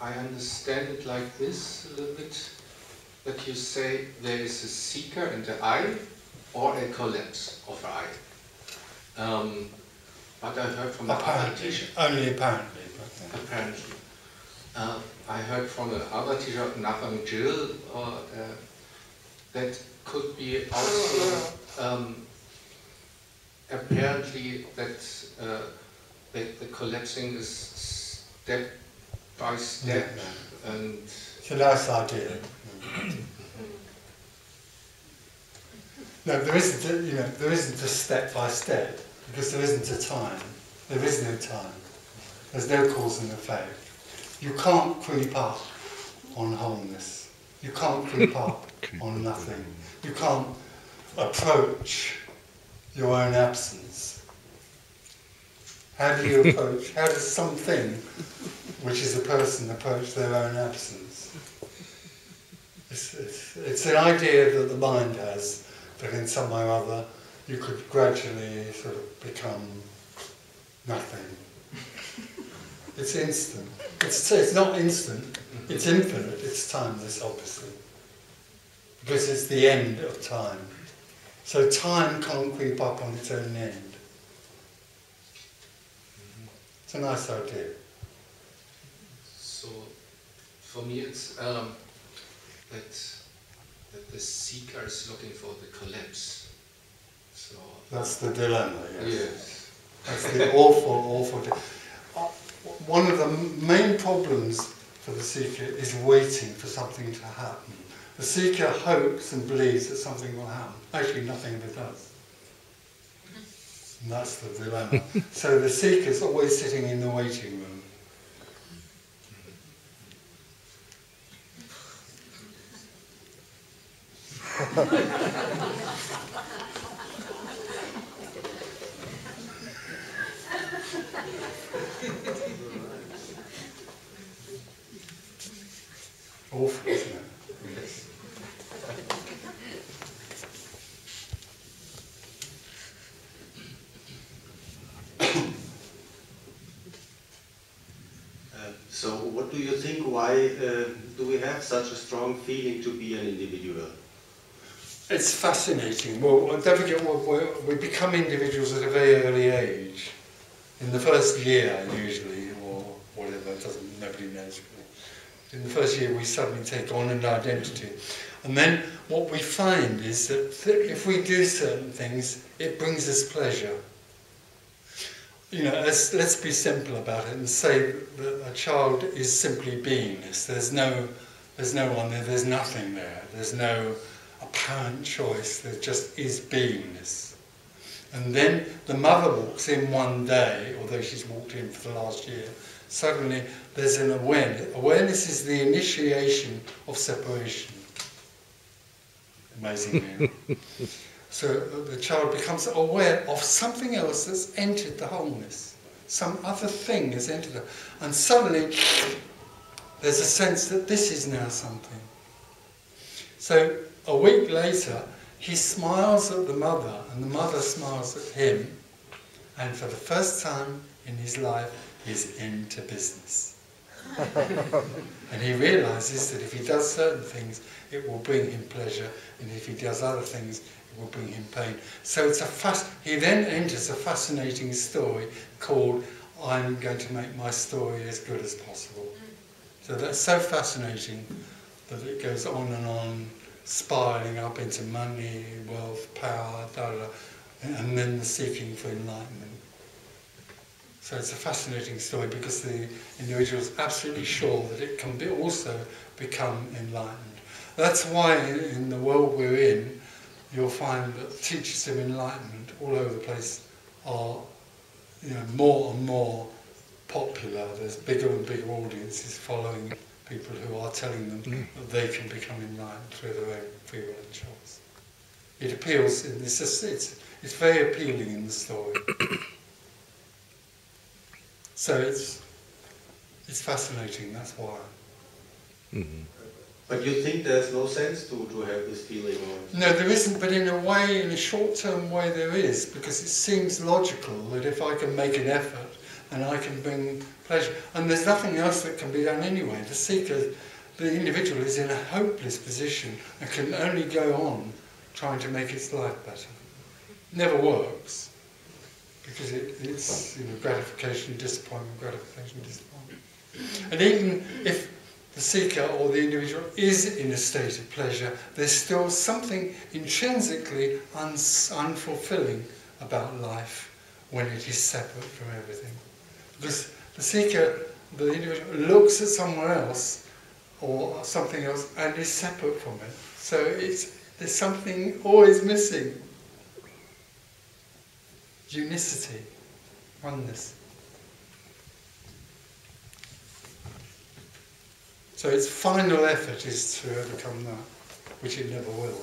I understand it like this a little bit, that you say there is a seeker and the I, or a collapse of the I. But I heard from the other teacher. Only apparently. Apparently. I heard from the other teacher, Nathan Gill, that could be also apparently that the collapsing is step by step, and it's a nice idea. No, there isn't. There isn't a step by step because there isn't a time. There is no time. There's no cause and effect. You can't creep up on wholeness. You can't creep up on nothing. You can't approach your own absence. How do you approach? How does something, which is a person, approach their own absence? It's an idea that the mind has, that in some way or other you could gradually sort of become nothing. It's instant. It's not instant, it's infinite, it's timeless, obviously. Because it's the end of time. So time can't creep up on its own end. It's a nice idea. So, for me it's that the seeker is looking for the collapse. So that's the dilemma, yes. Yes. That's the awful one of the main problems for the seeker is waiting for something to happen. The seeker hopes and believes that something will happen. Actually, nothing ever does. And that's the dilemma. So the seeker's always sitting in the waiting room. Awful, isn't it? Yes. So what do you think, why do we have such a strong feeling to be an individual? It's fascinating. Well, don't forget, we become individuals at a very early age. In the first year, usually, or whatever, nobody knows. In the first year, we suddenly take on an identity. And then what we find is that if we do certain things, it brings us pleasure. Let's be simple about it and say that a child is simply beingness. There's no one there, there's nothing there. There's no apparent choice, there just is beingness. And then the mother walks in one day, although she's walked in for the last year, suddenly there's an awareness. Awareness is the initiation of separation. Amazingly. So the child becomes aware of something else that's entered the wholeness. Some other thing has entered it. And suddenly there's a sense that this is now something. So a week later, he smiles at the mother, and the mother smiles at him, and for the first time in his life, he's into business. And he realizes that if he does certain things, it will bring him pleasure, and if he does other things, it will bring him pain. So he then enters a fascinating story called I'm going to make my story as good as possible. So that's so fascinating that it goes on, spiralling up into money, wealth, power, and then the seeking for enlightenment. So it's a fascinating story because the individual is absolutely sure that it can also become enlightened. That's why in the world we're in, you'll find that teachers of enlightenment all over the place are more and more popular. There's bigger and bigger audiences following people who are telling them that they can become enlightened through their own free will and choice. It appeals, it's very appealing in the story. So it's fascinating, that's why. Mm-hmm. But you think there's no sense to have this feeling? Or? No, there isn't, but in a way, in a short-term way there is, because it seems logical that if I can make an effort, and I can bring pleasure. And there's nothing else that can be done anyway. The seeker, the individual is in a hopeless position and can only go on trying to make its life better. Never works, because it's gratification, disappointment, gratification, disappointment. And even if the seeker or the individual is in a state of pleasure, there's still something intrinsically unfulfilling about life when it is separate from everything. Because the seeker, the individual, looks at somewhere else or something else and is separate from it. So there's something always missing. Unicity, oneness. So its final effort is to overcome that, which it never will.